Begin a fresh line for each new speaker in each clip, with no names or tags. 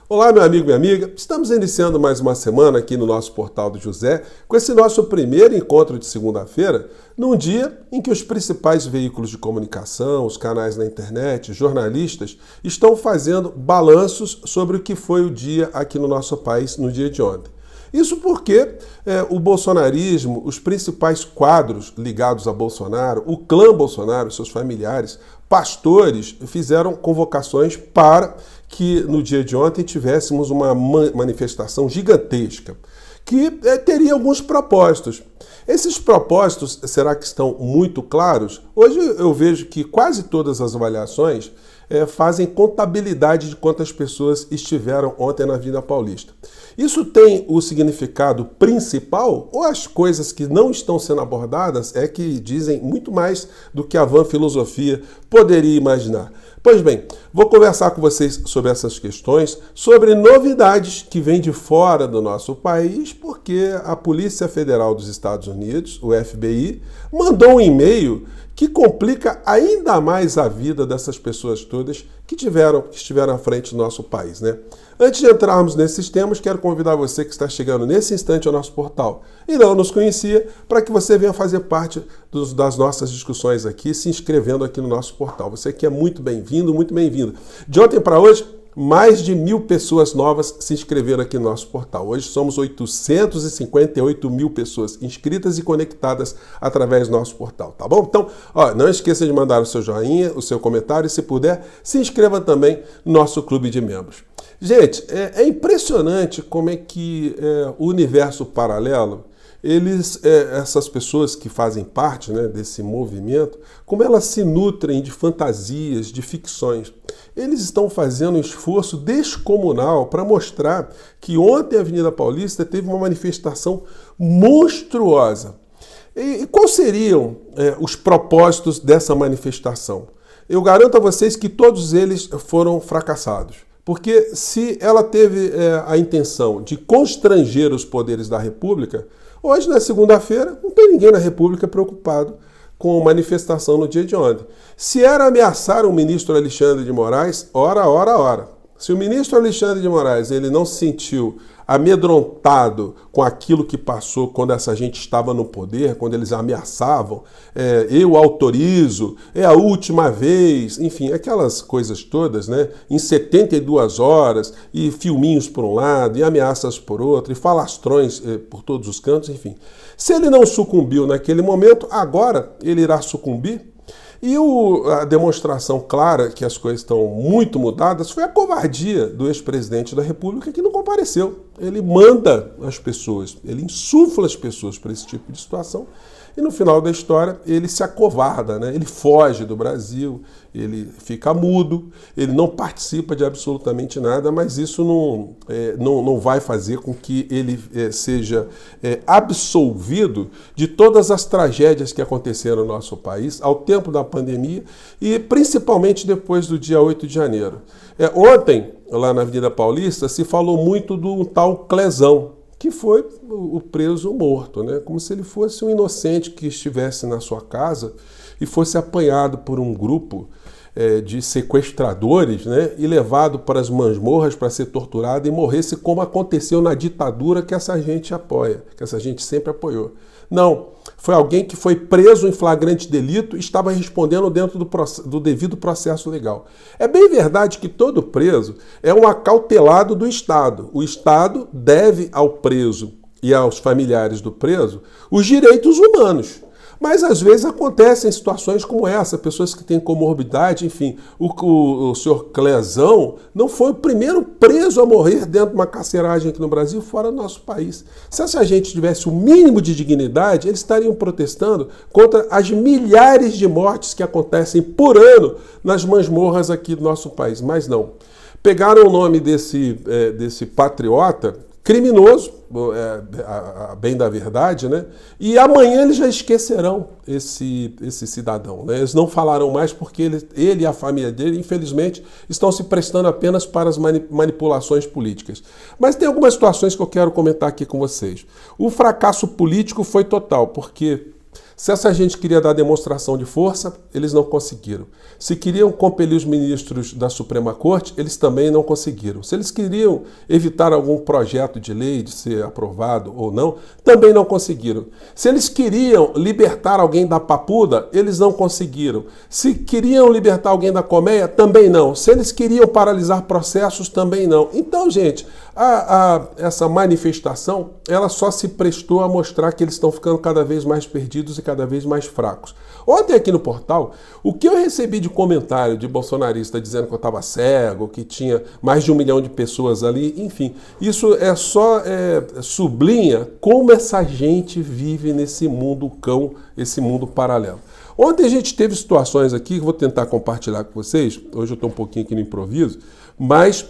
Olá, meu amigo, minha amiga. Estamos iniciando mais uma semana aqui no nosso Portal do José, com esse nosso primeiro encontro de segunda-feira, num dia em que os principais veículos de comunicação, os canais na internet, jornalistas, estão fazendo balanços sobre o que foi o dia aqui no nosso país no dia de ontem. Isso porque o bolsonarismo, os principais quadros ligados a Bolsonaro, o clã Bolsonaro, seus familiares, pastores, fizeram convocações para que no dia de ontem tivéssemos uma manifestação gigantesca, que teria alguns propósitos. Esses propósitos, será que estão muito claros? Hoje eu vejo que quase todas as avaliações fazem contabilidade de quantas pessoas estiveram ontem na Avenida Paulista. Isso tem o significado principal ou as coisas que não estão sendo abordadas é que dizem muito mais do que a vã filosofia poderia imaginar? Pois bem, vou conversar com vocês sobre essas questões, sobre novidades que vêm de fora do nosso país, porque a Polícia Federal dos Estados Unidos, o FBI, mandou um e-mail que complica ainda mais a vida dessas pessoas todas que estiveram à frente do nosso país, né? Antes de entrarmos nesses temas, quero convidar você que está chegando nesse instante ao nosso portal e não nos conhecia, para que você venha fazer parte das nossas discussões aqui, se inscrevendo aqui no nosso portal. Você que é muito bem-vindo, muito bem-vinda. De ontem para hoje, mais de 1.000 pessoas novas se inscreveram aqui no nosso portal. Hoje somos 858 mil pessoas inscritas e conectadas através do nosso portal, tá bom? Então, não esqueça de mandar o seu joinha, o seu comentário e, se puder, se inscreva também no nosso clube de membros. Gente, é impressionante como é que o universo paralelo, essas pessoas que fazem parte, né, desse movimento, como elas se nutrem de fantasias, de ficções. Eles estão fazendo um esforço descomunal para mostrar que ontem a Avenida Paulista teve uma manifestação monstruosa. E quais seriam os propósitos dessa manifestação? Eu garanto a vocês que todos eles foram fracassados. Porque se ela teve a intenção de constranger os poderes da República, hoje, na segunda-feira, não tem ninguém na República preocupado com manifestação no dia de ontem. Se era ameaçar o ministro Alexandre de Moraes, ora. Se o ministro Alexandre de Moraes ele não se sentiu amedrontado com aquilo que passou quando essa gente estava no poder, quando eles ameaçavam, eu autorizo, é a última vez, enfim, aquelas coisas todas, né? Em 72 horas, e filminhos por um lado, e ameaças por outro, e falastrões por todos os cantos, enfim. Se ele não sucumbiu naquele momento, agora ele irá sucumbir? E a demonstração clara que as coisas estão muito mudadas foi a covardia do ex-presidente da República, que não compareceu. Ele manda as pessoas, ele insufla as pessoas para esse tipo de situação e no final da história ele se acovarda, né? Ele foge do Brasil, ele fica mudo, ele não participa de absolutamente nada, mas isso não vai fazer com que ele seja absolvido de todas as tragédias que aconteceram no nosso país ao tempo da pandemia e principalmente depois do dia 8 de janeiro. Ontem, lá na Avenida Paulista, se falou muito do tal Clezão, que foi o preso morto, né? Como se ele fosse um inocente que estivesse na sua casa e fosse apanhado por um grupo de sequestradores, né? E levado para as masmorras para ser torturado e morresse como aconteceu na ditadura que essa gente apoia, que essa gente sempre apoiou. Não, foi alguém que foi preso em flagrante delito e estava respondendo dentro do devido processo legal. É bem verdade que todo preso é um acautelado do Estado. O Estado deve ao preso e aos familiares do preso os direitos humanos. Mas às vezes acontecem situações como essa, pessoas que têm comorbidade, enfim. O senhor Clezão não foi o primeiro preso a morrer dentro de uma carceragem aqui no Brasil, fora do nosso país. Se essa gente tivesse o mínimo de dignidade, eles estariam protestando contra as milhares de mortes que acontecem por ano nas masmorras aqui do nosso país. Mas não. Pegaram o nome desse patriota criminoso, a bem da verdade, né? E amanhã eles já esquecerão esse cidadão, né? Eles não falarão mais porque ele e a família dele, infelizmente, estão se prestando apenas para as manipulações políticas. Mas tem algumas situações que eu quero comentar aqui com vocês. O fracasso político foi total, porque Se essa gente queria dar demonstração de força, eles não conseguiram. Se queriam compelir os ministros da Suprema Corte, eles também não conseguiram. Se eles queriam evitar algum projeto de lei de ser aprovado ou não, também não conseguiram. Se eles queriam libertar alguém da papuda, eles não conseguiram. Se queriam libertar alguém da colmeia, também não. Se eles queriam paralisar processos, também não. Então, gente, essa manifestação, ela só se prestou a mostrar que eles estão ficando cada vez mais perdidos e cada vez mais fracos. Ontem aqui no portal, o que eu recebi de comentário de bolsonarista dizendo que eu estava cego, que tinha mais de 1 milhão de pessoas ali, enfim, isso sublinha como essa gente vive nesse mundo cão, esse mundo paralelo. Ontem a gente teve situações aqui que eu vou tentar compartilhar com vocês, hoje eu estou um pouquinho aqui no improviso, mas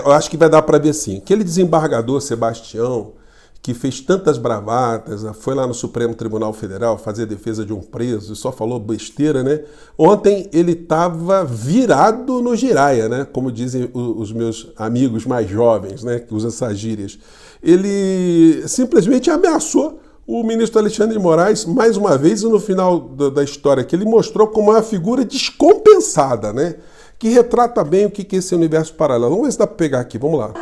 eu acho que vai dar para ver assim, aquele desembargador Sebastião, que fez tantas bravatas, foi lá no Supremo Tribunal Federal fazer defesa de um preso e só falou besteira, né? Ontem ele estava virado no giraia, né? Como dizem os meus amigos mais jovens, né? Que usam essas gírias. Ele simplesmente ameaçou o ministro Alexandre de Moraes mais uma vez e no final da história que ele mostrou como uma figura descompensada, né? Que retrata bem o que é esse universo paralelo. Vamos ver se dá para pegar aqui, vamos lá.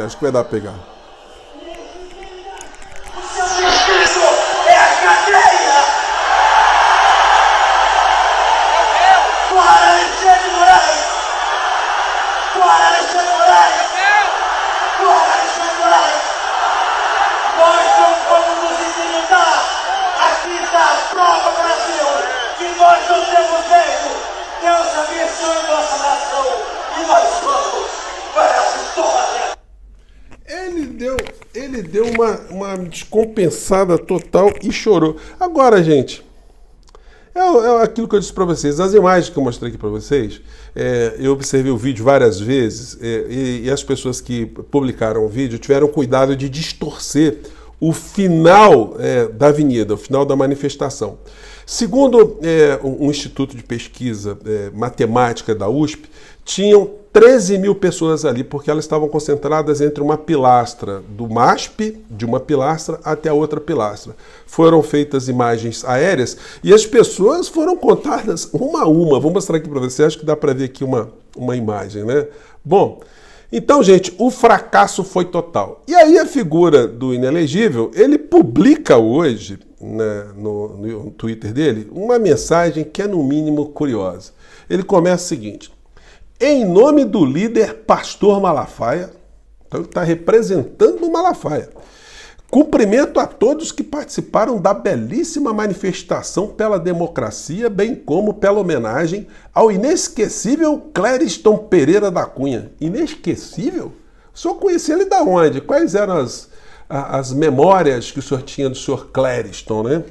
Acho que vai dar pra pegar.
O seu destino é a cadeia! Fora Alexandre de Moraes! Fora Alexandre de Moraes! Fora Alexandre de Moraes! Nós não vamos nos intimidar! Aqui está a prova, Brasil, que nós não temos medo! Deus abençoe nossa nação e nós vamos para a vitória!
Ele deu uma descompensada total e chorou. Agora, gente, é aquilo que eu disse para vocês. As imagens que eu mostrei aqui para vocês, eu observei o vídeo várias vezes e as pessoas que publicaram o vídeo tiveram cuidado de distorcer o final da avenida, o final da manifestação. Segundo um instituto de pesquisa matemática da USP, tinham 13 mil pessoas ali, porque elas estavam concentradas entre uma pilastra do MASP, de uma pilastra até a outra pilastra. Foram feitas imagens aéreas e as pessoas foram contadas uma a uma. Vou mostrar aqui para vocês, acho que dá para ver aqui uma imagem, né? Bom, então, gente, o fracasso foi total. E aí a figura do inelegível, ele publica hoje, né, no Twitter dele, uma mensagem que é no mínimo curiosa. Ele começa o seguinte: em nome do líder Pastor Malafaia, então ele está representando o Malafaia, cumprimento a todos que participaram da belíssima manifestação pela democracia, bem como pela homenagem ao inesquecível Clériston Pereira da Cunha. Inesquecível? O senhor conhecia ele da onde? Quais eram as memórias que o senhor tinha do senhor Clériston, né?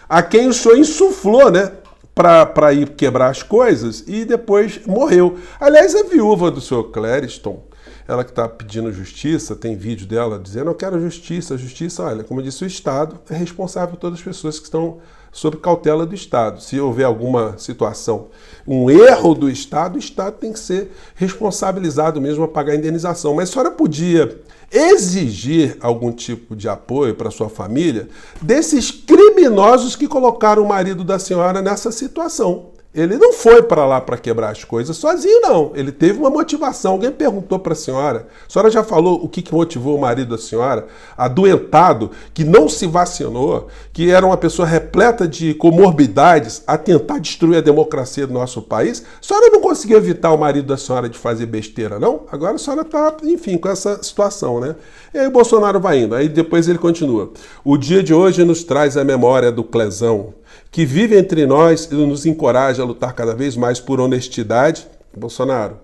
A quem o senhor insuflou, né? Para ir quebrar as coisas e depois morreu. Aliás, a viúva do senhor Clériston, ela que está pedindo justiça, tem vídeo dela dizendo: eu quero justiça, justiça. Olha, como eu disse, o Estado é responsável por todas as pessoas que estão sob cautela do Estado. Se houver alguma situação, um erro do Estado, o Estado tem que ser responsabilizado mesmo a pagar a indenização. Mas a senhora podia exigir algum tipo de apoio para sua família desses criminosos que colocaram o marido da senhora nessa situação. Ele não foi para lá para quebrar as coisas sozinho, não. Ele teve uma motivação. Alguém perguntou para a senhora já falou o que motivou o marido da senhora, adoentado, que não se vacinou, que era uma pessoa repleta de comorbidades, a tentar destruir a democracia do nosso país? A senhora não conseguiu evitar o marido da senhora de fazer besteira, não? Agora a senhora está, enfim, com essa situação, né? E aí o Bolsonaro vai indo. Aí depois ele continua. O dia de hoje nos traz a memória do Clezão, que vive entre nós e nos encoraja a lutar cada vez mais por honestidade. Bolsonaro,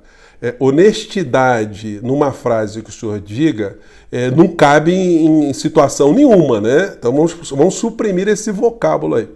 honestidade numa frase que o senhor diga não cabe em situação nenhuma, né? Então vamos suprimir esse vocábulo aí.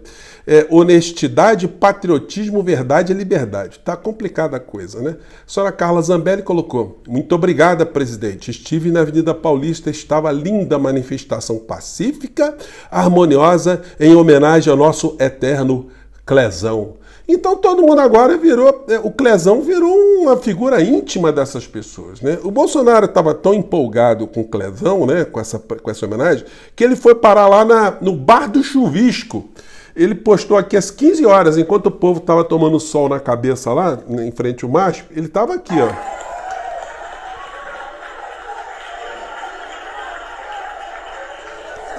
Honestidade, patriotismo, verdade e liberdade. Tá complicada a coisa, né? A senhora Carla Zambelli colocou: muito obrigada, presidente. Estive na Avenida Paulista, estava linda a manifestação pacífica, harmoniosa, em homenagem ao nosso eterno Clezão. Então todo mundo agora virou, o Clezão virou uma figura íntima dessas pessoas, né? O Bolsonaro estava tão empolgado com o Clezão, né, com essa homenagem, que ele foi parar lá no Bar do Chuvisco. Ele postou aqui às 15 horas, enquanto o povo estava tomando sol na cabeça lá, em frente ao MASP, ele estava aqui, ó.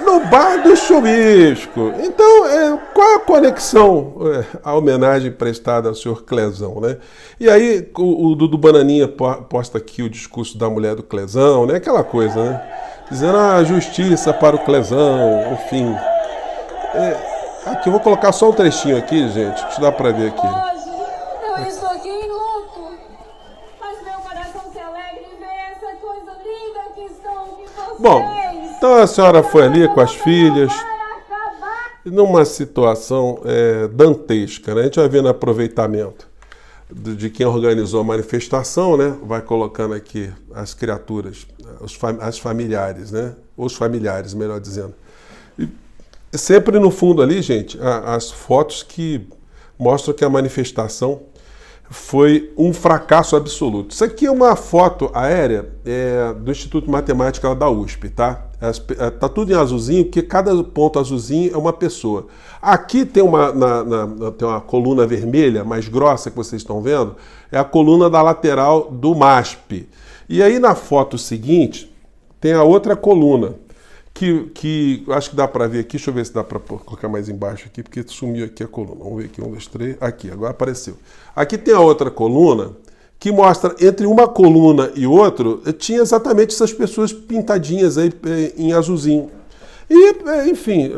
No Bar do Chuvisco. Então, qual é a conexão, a homenagem prestada ao senhor Clezão, né? E aí, o Dudu Bananinha posta aqui o discurso da mulher do Clezão, né? Aquela coisa, né? Dizendo a justiça para o Clezão, enfim. Aqui, eu vou colocar só um trechinho aqui, gente, que dá pra ver aqui.
Hoje, eu estou aqui em luto, mas meu coração se alegra em ver essa coisa linda que estão aqui vocês.
Bom, então a senhora foi ali com as filhas, numa situação dantesca, né? A gente vai vendo aproveitamento de quem organizou a manifestação, né? Vai colocando aqui as criaturas, as familiares, né? Os familiares, melhor dizendo. E sempre no fundo ali, gente, as fotos que mostram que a manifestação foi um fracasso absoluto. Isso aqui é uma foto aérea do Instituto de Matemática da USP, tá? Tá tudo em azulzinho, porque cada ponto azulzinho é uma pessoa. Aqui tem tem uma coluna vermelha, mais grossa, que vocês estão vendo, é a coluna da lateral do MASP. E aí na foto seguinte, tem a outra coluna, que acho que dá para ver aqui, deixa eu ver se dá para colocar mais embaixo aqui, porque sumiu aqui a coluna. Vamos ver aqui, 1, 2, 3, aqui, agora apareceu. Aqui tem a outra coluna, que mostra entre uma coluna e outra, tinha exatamente essas pessoas pintadinhas aí em azulzinho. E, enfim,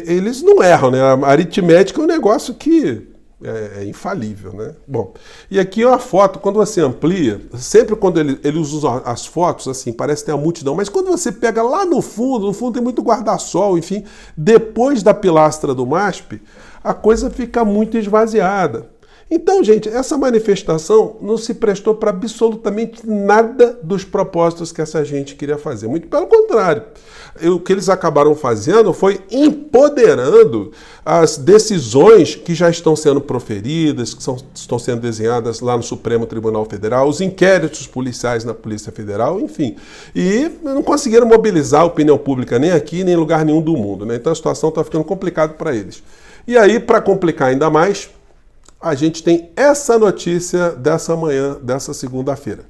eles não erram, né? A aritmética é um negócio que é infalível, né? Bom, e aqui é uma foto, quando você amplia, sempre quando eles usam as fotos, assim, parece ter uma multidão, mas quando você pega lá no fundo tem muito guarda-sol, enfim, depois da pilastra do MASP, a coisa fica muito esvaziada. Então, gente, essa manifestação não se prestou para absolutamente nada dos propósitos que essa gente queria fazer. Muito pelo contrário. O que eles acabaram fazendo foi empoderando as decisões que já estão sendo proferidas, que estão sendo desenhadas lá no Supremo Tribunal Federal, os inquéritos policiais na Polícia Federal, enfim. E não conseguiram mobilizar a opinião pública nem aqui, nem em lugar nenhum do mundo, né? Então a situação está ficando complicada para eles. E aí, para complicar ainda mais, a gente tem essa notícia dessa manhã, dessa segunda-feira.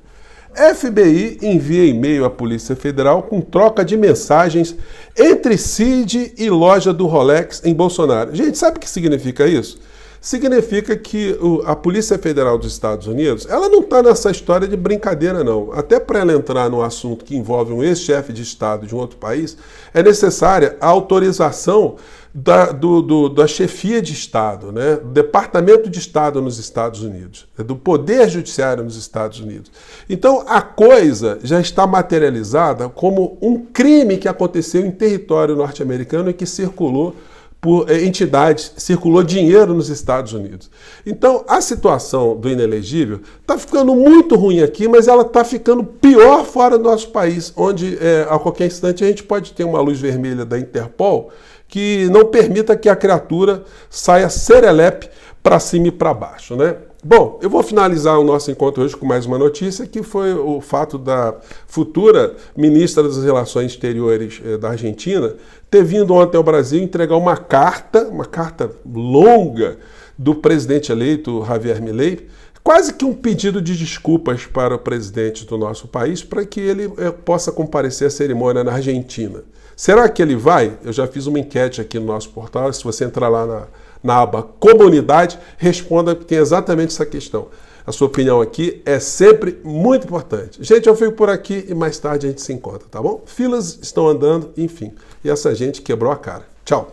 FBI envia e-mail à Polícia Federal com troca de mensagens entre Cid e loja do Rolex em Bolsonaro. Gente, sabe o que significa isso? Significa que a Polícia Federal dos Estados Unidos, ela não está nessa história de brincadeira, não. Até para ela entrar num assunto que envolve um ex-chefe de Estado de um outro país, é necessária a autorização da chefia de Estado, né? Do Departamento de Estado nos Estados Unidos, do Poder Judiciário nos Estados Unidos. Então, a coisa já está materializada como um crime que aconteceu em território norte-americano e que circulou por entidades, circulou dinheiro nos Estados Unidos. Então, a situação do inelegível está ficando muito ruim aqui, mas ela está ficando pior fora do nosso país, onde a qualquer instante a gente pode ter uma luz vermelha da Interpol que não permita que a criatura saia serelepe para cima e para baixo, né? Bom, eu vou finalizar o nosso encontro hoje com mais uma notícia, que foi o fato da futura ministra das Relações Exteriores da Argentina ter vindo ontem ao Brasil entregar uma carta longa do presidente eleito Javier Milei, quase que um pedido de desculpas para o presidente do nosso país para que ele possa comparecer à cerimônia na Argentina. Será que ele vai? Eu já fiz uma enquete aqui no nosso portal, se você entrar lá na aba Comunidade, responda, que tem exatamente essa questão. A sua opinião aqui é sempre muito importante. Gente, eu fico por aqui e mais tarde a gente se encontra, tá bom? Filas estão andando, enfim. E essa gente quebrou a cara. Tchau!